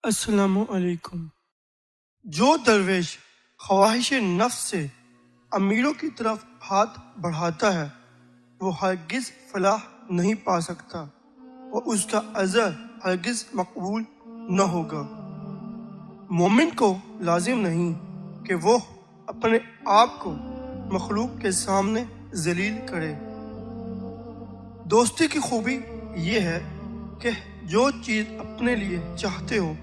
السلام علیکم۔ جو درویش خواہش نفس سے امیروں کی طرف ہاتھ بڑھاتا ہے وہ ہرگز فلاح نہیں پا سکتا اور اس کا عذر ہرگز مقبول نہ ہوگا۔ مومن کو لازم نہیں کہ وہ اپنے آپ کو مخلوق کے سامنے ذلیل کرے۔ دوستی کی خوبی یہ ہے کہ جو چیز اپنے لیے چاہتے ہو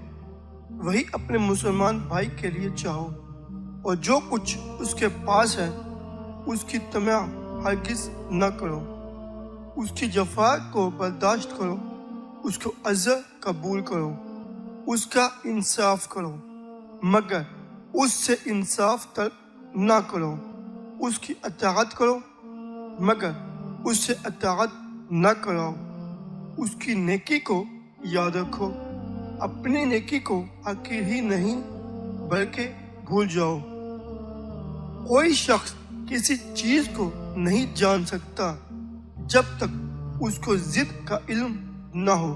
وہی اپنے مسلمان بھائی کے لیے چاہو، اور جو کچھ اس کے پاس ہے اس کی طمع ہرگز نہ کرو۔ اس کی جفا کو برداشت کرو، اس کو عذر قبول کرو، اس کا انصاف کرو، مگر اس سے انصاف ترک نہ کرو۔ اس کی اطاعت کرو مگر اس سے اطاعت نہ کراؤ۔ اس کی نیکی کو یاد رکھو، اپنی نیکی کو حقیر ہی نہیں بلکہ بھول جاؤ۔ کوئی شخص کسی چیز کو نہیں جان سکتا جب تک اس کو ضد کا علم نہ ہو،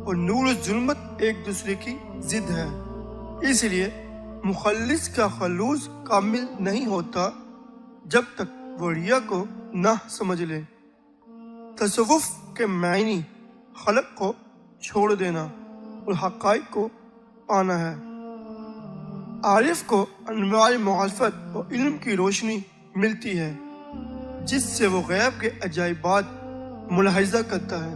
اور نور و ظلمت ایک دوسرے کی ضد ہے۔ اس لیے مخلص کا خلوص کامل نہیں ہوتا جب تک وہ ریا کو نہ سمجھ لے۔ تصوف کے معنی خلق کو چھوڑ دینا اور حقائق کو پانا ہے۔ عارف کو انوار معرفت اور علم کی روشنی ملتی ہے جس سے وہ غیب کے عجائبات ملاحظہ کرتا ہے۔